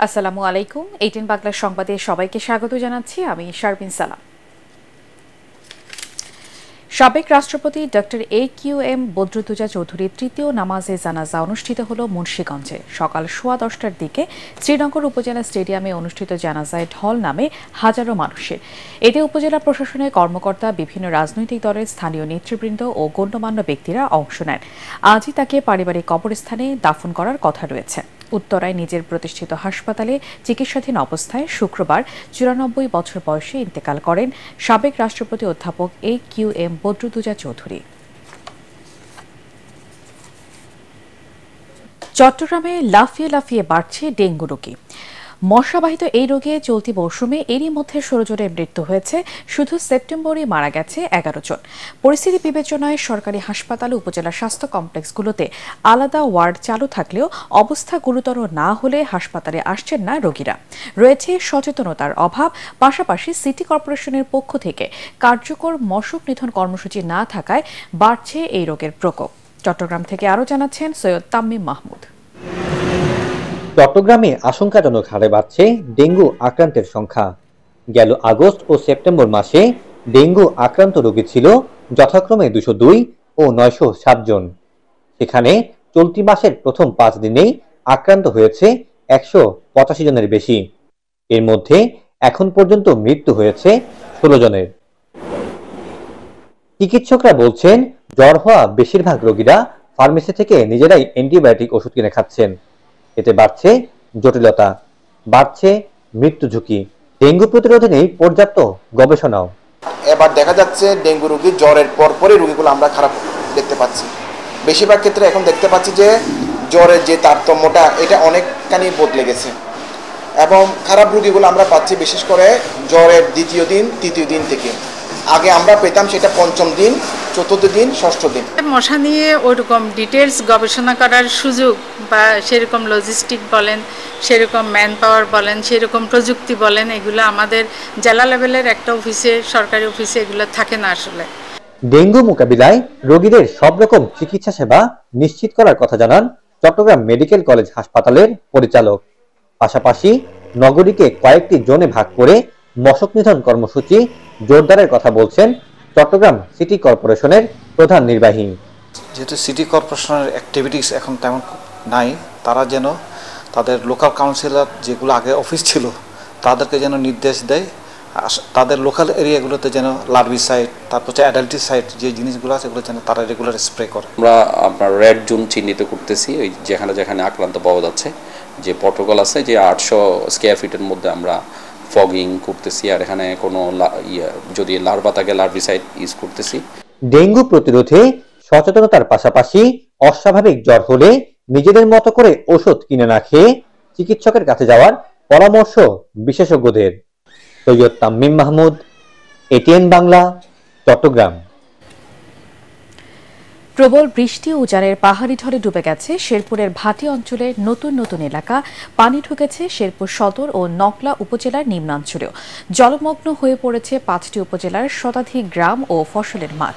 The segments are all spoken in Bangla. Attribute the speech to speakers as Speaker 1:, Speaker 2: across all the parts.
Speaker 1: আসসালামু আলাইকুম। 18 বাংলার সংবাদে সবাইকে স্বাগত জানাচ্ছি। আমি শারবিন সালাম। সাবেক রাষ্ট্রপতি ডক্টর AQM বদরুদ্দোজা চৌধুরীর তৃতীয় নামাজে জানাজা অনুষ্ঠিত হল মুন্সিগঞ্জে। সকাল 10:15টার দিকে শ্রীনগর উপজেলা স্টেডিয়ামে অনুষ্ঠিত জানাজায় ঢল নামে হাজারো মানুষের। এতে উপজেলা প্রশাসনের কর্মকর্তা, বিভিন্ন রাজনৈতিক দলের স্থানীয় নেতৃবৃন্দ ও গণ্যমান্য ব্যক্তিরা অংশ নেন। আজই তাকে পারিবারিক কবরস্থানে দাফন করার কথা রয়েছে। উত্তরায় নিজের প্রতিষ্ঠিত হাসপাতালে চিকিৎসাধীন অবস্থায় শুক্রবার 94 বছর বয়সে ইন্তেকাল করেন সাবেক রাষ্ট্রপতি অধ্যাপক AQM বদরুদ্দোজা চৌধুরী। চট্টগ্রামে লাফিয়ে লাফিয়ে বাড়ছে ডেঙ্গু রোগী। মশাবাহিত এই রোগে চলতি মৌসুমে এরই মধ্যে 16 জনের মৃত্যু হয়েছে। শুধু সেপ্টেম্বরে মারা গেছে 11 জন। পরিস্থিতি বিবেচনায় সরকারি হাসপাতাল ও উপজেলা স্বাস্থ্য কমপ্লেক্সগুলোতে আলাদা ওয়ার্ড চালু থাকলেও অবস্থা গুরুতর না হলে হাসপাতালে আসছেন না রোগীরা। রয়েছে সচেতনতার অভাব, পাশাপাশি সিটি কর্পোরেশনের পক্ষ থেকে কার্যকর মশক নিধন কর্মসূচি না থাকায় বাড়ছে এই রোগের প্রকোপ। চট্টগ্রাম থেকে আরও জানাচ্ছেন সৈয়দ তাম্মিম মাহমুদ।
Speaker 2: চট্টগ্রামে আশঙ্কাজনক হারে বাড়ছে ডেঙ্গু আক্রান্তের সংখ্যা। গেল আগস্ট ও সেপ্টেম্বর মাসে ডেঙ্গু আক্রান্ত রোগী ছিল যথাক্রমে 202 ও 907 জন। সেখানে চলতি মাসের প্রথম 5 দিনেই আক্রান্ত হয়েছে 185 জনের বেশি। এর মধ্যে এখন পর্যন্ত মৃত্যু হয়েছে 16 জনের। চিকিৎসকরা বলছেন, জ্বর হওয়া বেশিরভাগ রোগীরা ফার্মেসি থেকে নিজেরাই অ্যান্টিবায়োটিক ওষুধ কিনে খাচ্ছেন। এতে বাড়ছে জটিলতা, বাড়ছে মৃত্যু ঝুঁকি। ডেঙ্গু প্রতিরোধে নেই পর্যাপ্ত গবেষণাও।
Speaker 3: এবার দেখা যাচ্ছে ডেঙ্গু রোগী জ্বরের পরপরই রোগীগুলো আমরা খারাপ দেখতে পাচ্ছি। বেশিরভাগ ক্ষেত্রে এখন দেখতে পাচ্ছি যে জ্বরের যে তারতম্যটা এটা অনেকখানি বদলে গেছে এবং খারাপ রোগীগুলো আমরা পাচ্ছি বিশেষ করে জ্বরের দ্বিতীয় দিন, তৃতীয় দিন থেকে। আগে আমরা পেতাম সেটা পঞ্চম দিন, চতুর্থ দিন, ষষ্ঠ দিন।
Speaker 4: মশা নিয়ে ওইরকম ডিটেলস গবেষণা করার সুযোগ বা সেরকম লজিস্টিক বলেন, সেরকম ম্যান পাওয়ার বলেন, সেরকম প্রযুক্তি বলেন, এগুলো আমাদের জেলা লেভেলের একটা অফিসে, সরকারি অফিসে এগুলো থাকে না আসলে।
Speaker 2: ডেঙ্গু মোকাবিলায় রোগীদের সব রকম চিকিৎসা সেবা নিশ্চিত করার কথা জানান চট্টগ্রাম মেডিকেল কলেজ হাসপাতালের পরিচালক। পাশাপাশি নগরীকে কয়েকটি জোনে ভাগ করে মশক নিধন কর্মসূচি জোরদারের কথা বলছেন চট্টগ্রাম সিটি কর্পোরেশনের প্রধান নির্বাহী।
Speaker 5: যেহেতু সিটি কর্পোরেশনের অ্যাক্টিভিটিস এখন তেমন নাই, তারা যেন তাদের লোকাল কাউন্সিলর যেগুলো আগে অফিস ছিল তাদেরকে যেন নির্দেশ দেয় তাদের লোকাল এরিয়াগুলোতে যেন লার্ভিসাইড, তারপর হচ্ছে অ্যাডাল্টিসাইড যে জিনিসগুলো আছে এগুলো যেন তারা রেগুলার স্প্রে করে।
Speaker 6: আমরা আপনার রেড জোন চিহ্নিত করতেছি, ওই যেখানে যেখানে আক্রান্ত পাওয়া যাচ্ছে। যে প্রটোকল আছে যে 800 স্কয়ার ফিটের মধ্যে আমরা ফগিং করতেছি, আর এখানে কোনো যদি লার্ভা থাকে লার্ভিসাইড ইউজ করতেছি।
Speaker 2: ডেঙ্গু প্রতিরোধে সচেতনতার পাশাপাশি অস্বাভাবিক জ্বর হলে নিজেদের মতো করে ওষুধ কিনে না খেয়ে চিকিৎসকের কাছে যাওয়ার পরামর্শ বিশেষজ্ঞদের। সৈয়দ তাম্মিম মাহমুদ, ATN বাংলা, চট্টগ্রাম।
Speaker 1: প্রবল বৃষ্টি ও উজানের পাহাড়ি ঢলে ডুবে গেছে শেরপুরের ভাটি অঞ্চলের নতুন নতুন এলাকা। পানি ঢুকেছে শেরপুর সদর ও নকলা উপজেলার নিম্নাঞ্চলেও। জলমগ্ন হয়ে পড়েছে 5টি উপজেলার শতাধিক গ্রাম ও ফসলের মাঠ।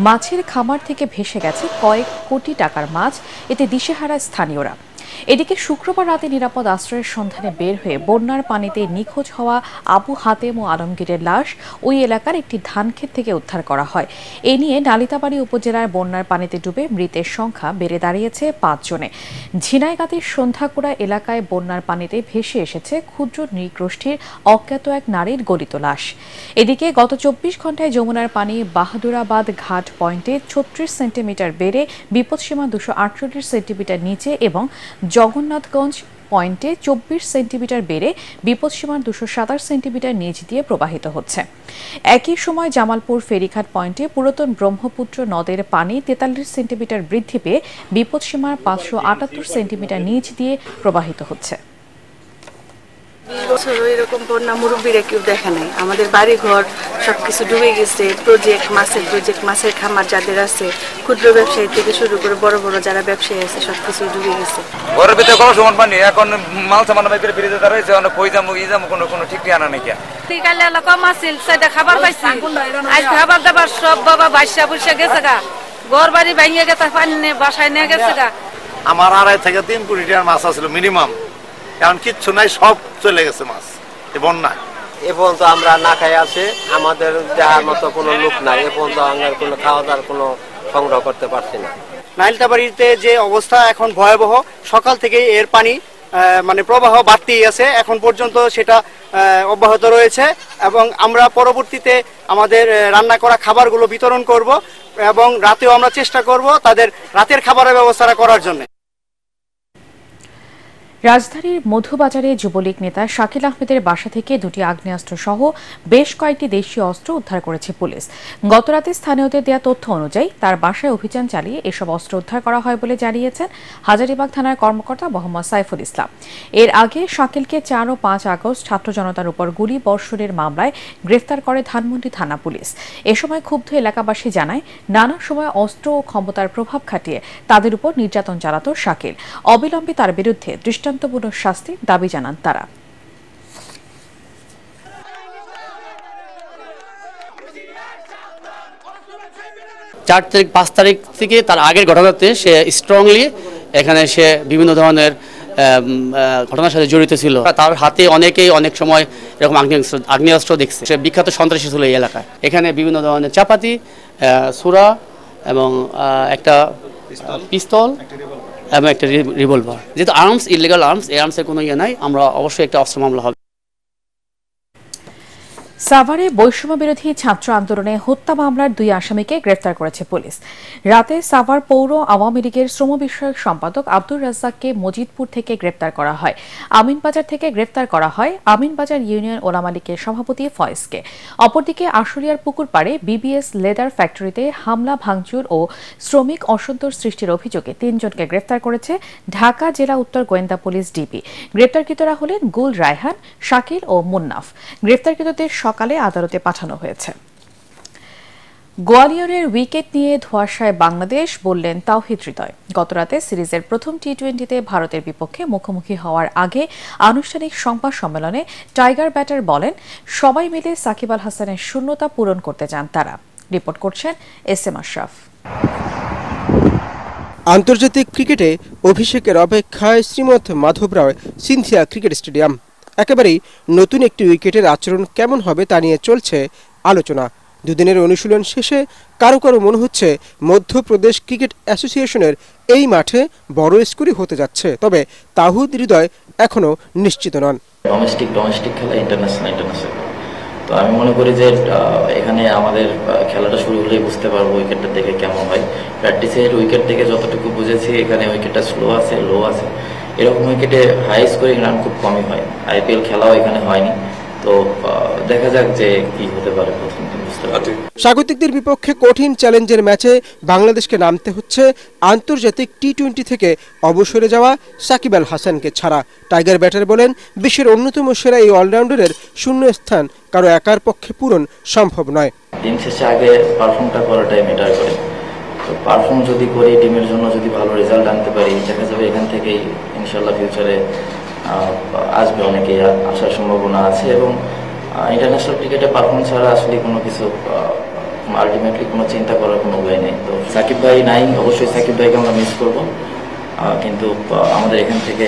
Speaker 1: মাছের খামার থেকে ভেসে গেছে কয়েক কোটি টাকার মাছ। এতে দিশেহারা স্থানীয়রা। এদিকে শুক্রবার রাতে নিরাপদ আশ্রয়ের সন্ধানে বের হয়ে বন্যার পানিতে নিখোঁজ হওয়া আবু হাতেম ও আলমগীরের লাশ ওই এলাকার একটি ধানক্ষেত থেকে উদ্ধার করা হয়। এ নিয়ে নালিতাবাড়ী উপজেলার বন্যার পানিতে ডুবে মৃতের সংখ্যা বেড়ে দাঁড়িয়েছে 5 জনে। ঝিনাইগাতির সন্ধ্যাকুড়া এলাকায় বন্যার পানিতে ভেসে এসেছে ক্ষুদ্র নৃগোষ্ঠীর অজ্ঞাত এক নারীর গলিত লাশ। এদিকে গত 24 ঘন্টায় যমুনার পানি বাহাদুরাবাদ ঘাট পয়েন্টে 36 সেন্টিমিটার বেড়ে বিপদসীমা 248 সেন্টিমিটার নিচে এবং জগন্নাথগঞ্জ পয়েন্টে 24 সেন্টিমিটার বেড়ে বিপদসীমার 227 সেন্টিমিটার নিচ দিয়ে প্রবাহিত হচ্ছে। একই সময় জামালপুর ফেরিঘাট পয়েন্টে পুরাতন ব্রহ্মপুত্র নদের পানি 43 সেন্টিমিটার বৃদ্ধি পেয়ে বিপদসীমার 578 সেন্টিমিটার নিচ দিয়ে প্রবাহিত হচ্ছে।
Speaker 7: এরকম বন্যা মুরব্বীরা কেউ দেখে নাই। আমাদের বাড়ি ঘর সবকিছু ডুবে গেছে। প্রজেক্ট, মাছের খামার যাদের আছে, ক্ষুদ্র ব্যবসায়ী থেকে শুরু করে বড় বড় যারা ব্যবসায়ী আছে সবকিছু ডুবে গেছে।
Speaker 8: ঘরের ভিতরে কোনো সমান পানি, এখন মাল সামান ফিরে দাঁড়াইছে, কই যাবো ই যাবো কোনো ঠিক ঠিকানা নেই।
Speaker 7: বিকালে কম আছিল, সেটা খাবার পাইছি। আজ খাবার দাবার সব বাবা বাসা বুসা গেছে গা, ঘর বাড়ি ভাঙিয়ে গেছে, পানি নিয়ে বাসায় নিয়ে গেছে গা।
Speaker 9: আমার 2.5 থেকে 3 কোটি টাকার মাছ আছিল মিনিমাম। এখন কিচ্ছু নাই, সব চলে গেছে মাছ বন্যা।
Speaker 10: এ পর্যন্ত আমরা না খাই আছে, আমাদের দেওয়ার মতো কোনো লোক নাই, এ পর্যন্ত আমরা কোনো খাওয়া দাওয়ার কোনো সংগ্রহ করতে পারছি না।
Speaker 11: নাইলতাবাড়িতে যে অবস্থা এখন ভয়াবহ, সকাল থেকে এর পানি মানে প্রবাহ বাড়তেই আছে, এখন পর্যন্ত সেটা অব্যাহত রয়েছে এবং আমরা পরবর্তীতে আমাদের রান্না করা খাবারগুলো বিতরণ করব এবং রাতেও আমরা চেষ্টা করব তাদের রাতের খাবারের ব্যবস্থা করার জন্য।
Speaker 1: রাজধানীর মধুবাজারে যুবলীগ নেতা শাকিল আহমেদের বাসা থেকে দুটি আগ্নেয়াস্ত্র সহ বেশ কয়েকটি দেশীয় অস্ত্র উদ্ধার করেছে পুলিশ। গতরাতে স্থানীয়দের দেওয়া তথ্য অনুযায়ী তার বাসায় অভিযান চালিয়ে এসব অস্ত্র উদ্ধার করা হয় বলে জানিয়েছেন হাজারীবাগ থানার কর্মকর্তা মোহাম্মদ সাইফুল ইসলাম। এর আগে শাকিলকে 4 ও 5 আগস্ট ছাত্র জনতার উপর গুলি বর্ষণের মামলায় গ্রেফতার করে ধানমন্ডি থানা পুলিশ। এ সময় ক্ষুব্ধ এলাকাবাসী জানায়, নানা সময় অস্ত্র ও ক্ষমতার প্রভাব খাটিয়ে তাদের উপর নির্যাতন চালাত শাকিল। অবিলম্বে তার বিরুদ্ধে দৃষ্টান্তমূলক শাস্তির দাবি জানান তারা।
Speaker 12: 4 তারিখ 5 তারিখ থেকে তার আগের ঘটনাতে সে স্ট্রংলি এখানে সে বিভিন্ন ধরনের ঘটনার সাথে জড়িত ছিল। তার হাতে অনেকেই অনেক সময় এরকম আগ্নেয়াস্ত্র দেখছে। সে বিখ্যাত সন্ত্রাসী ছিল এই এলাকায়। এখানে বিভিন্ন ধরনের চাপাতি, সুরা এবং একটা পিস্তল এবং একটা রিভলভার। যেহেতু আর্মস ইলিগাল আর্মস, এই আর্মসের কোনো ইয়ে নাই, আমরা অবশ্যই একটা অস্ত্র মামলা হবে।
Speaker 1: সাভারে বৈষম্য বিরোধী ছাত্র আন্দোলনে হত্যা মামলার 2 আসামিকে গ্রেফতার করেছে পুলিশ। রাতে সাভার পৌর আওয়ামী লীগের শ্রম বিষয়ক সম্পাদক আব্দুর রাজ্জাককে মজিদপুর থেকে গ্রেফতার করা হয়। আমিনবাজার থেকে গ্রেফতার করা হয় আমিনবাজার ইউনিয়ন ওলামা লীগের সভাপতি ফয়েজকে। অপরদিকে আশুলিয়ার পুকুর পাড়ে বিবিএস লেদার ফ্যাক্টরিতে হামলা, ভাঙচুর ও শ্রমিক অসন্তোষ সৃষ্টির অভিযোগে 3 জনকে গ্রেফতার করেছে ঢাকা জেলা উত্তর গোয়েন্দা পুলিশ ডিবি। গ্রেফতারকৃতরা হলেন গুল রায়হান, শাকিল ও মুন্নাফ। গ্রেফতারকৃতদের সকালে আদালতে পাঠানো হয়েছে। গোয়ালিয়রের উইকেট নিয়ে ধোঁয়াশায় বাংলাদেশ, বললেন তাওহিদ হৃদয়। গতরাতে সিরিজের প্রথম টি-20তে ভারতের বিপক্ষে মুখোমুখি হওয়ার আগে আনুষ্ঠানিক সংবাদ সম্মেলনে টাইগার ব্যাটার বলেন, সবাই মিলে সাকিব আল হাসানের শূন্যতা পূরণ করতে চান তারা। রিপোর্ট করছেন এস.এম. আশরাফ।
Speaker 13: আন্তর্জাতিক ক্রিকেটে অভিষেকের অপেক্ষায় শ্রীমৎ মাধবরায় সিনথিয়া ক্রিকেট স্টেডিয়াম। একেবারেই নতুন একটি উইকেটের আচরণ কেমন হবে তা নিয়ে চলছে আলোচনা। দুদিনের অনুশীলন শেষে কারো কারো মনে হচ্ছে মধ্যপ্রদেশ ক্রিকেট অ্যাসোসিয়েশনের এই মাঠে বড় স্কোরই হতে যাচ্ছে। তবে তাহিদ হৃদয় এখনো নিশ্চিত নন।
Speaker 14: ডোমেস্টিক খেলা, ইন্টারন্যাশনাল। তো আমি মনে করি যে এখানে আমাদের খেলাটা শুরু হলেই বুঝতে পারবো উইকেটটা দেখে কেমন হয়। প্র্যাকটিসের উইকেট থেকে যতটুকু বুঝেছি এখানে উইকেটটা স্লো আছে, লো আছে। এরকম উইকেটে হাই স্কোরিং রান খুব কমই হয়। আইপিএল খেলাও এখানে হয়নি, তো দেখা যাক যে কি হতে পারে। প্রথম দিন বুঝতে পারছি।
Speaker 13: স্বাগতিকদের বিপক্ষে কঠিন চ্যালেঞ্জের ম্যাচে বাংলাদেশকে নামতে হচ্ছে আন্তর্জাতিক টি-20 থেকে অবসরে যাওয়া সাকিব আল হাসানকে ছাড়া। টাইগার ব্যাটার বলেন, বিশ্বের অন্যতম সেরা এই অলরাউন্ডারের শূন্য স্থান কারো একার পক্ষে পূরণ সম্ভব নয়।
Speaker 14: দিন শেষে আগে পারফর্মটা করাটাই ম্যাটার করে। তো পারফর্ম যদি করি, টিমের জন্য যদি ভালো রেজাল্ট আনতে পারি, দেখা যাবে এখান থেকেই ইনশাল্লাহ ফিউচারে আসবে, অনেকে আসার সম্ভাবনা আছে। এবং ইন্টারন্যাশনাল ক্রিকেটে পারফর্ম ছাড়া আসলে কোনো কিছু আলটিমেটলি কোনো চিন্তা করার কোনো উপায় নেই। তো সাকিব ভাই নাই, অবশ্যই সাকিব ভাইকে আমরা মিস করব, কিন্তু আমাদের এখান থেকে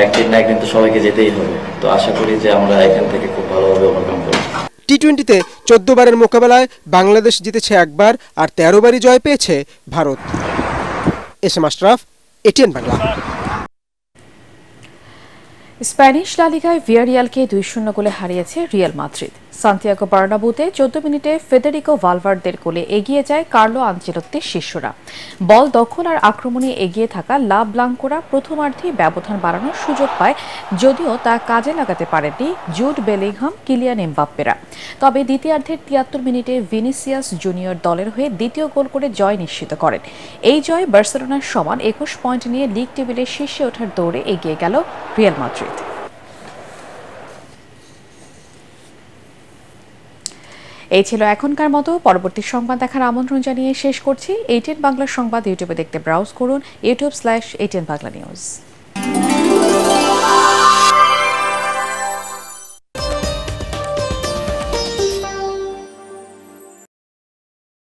Speaker 14: একদিন না একদিন তো সবাইকে যেতেই হবে। তো আশা করি যে আমরা এখান থেকে খুব ভালোভাবে ওভারকাম করব।
Speaker 13: টি-20তে 14 বারের মোকাবেলায় বাংলাদেশ জিতেছে 1 বার আর 13 বারই জয় পেয়েছে Bharat. SM. Ashraf, ATN Bangla.
Speaker 1: Spanish লা লিগায় ভিয়ারিয়ালকে 2-0 গোলে হারিয়েছে রিয়াল মাদ্রিদ। সান্তিয়াগো বার্নাবুতে 14 মিনিটে ফেদেরিকো ভালভার্দের গোলে এগিয়ে যায় কার্লো আনচেলত্তির শিষ্যরা। বল দখল আর আক্রমণে এগিয়ে থাকা লা ব্লাঙ্কোরা প্রথমার্ধে ব্যবধান বাড়ানোর সুযোগ পায়, যদিও তা কাজে লাগাতে পারেননি জুড বেলিংহাম, কিলিয়ান এমবাপ্পেরা। তবে দ্বিতীয়ার্ধের 73 মিনিটে ভিনিসিয়াস জুনিয়র দলের হয়ে দ্বিতীয় গোল করে জয় নিশ্চিত করেন। এই জয় বার্সেলোনার সমান 21 পয়েন্ট নিয়ে লিগ টেবিলের শীর্ষে ওঠার দৌড়ে এগিয়ে গেল রিয়াল মাদ্রিদ। এই ছিল এখনকার মতো। পরবর্তী সংবাদ দেখার আমন্ত্রণ জানিয়ে শেষ করছি। এটিএন বাংলা সংবাদ ইউটিউবে দেখতে ব্রাউজ করুন, youtube/ATN Bangla News।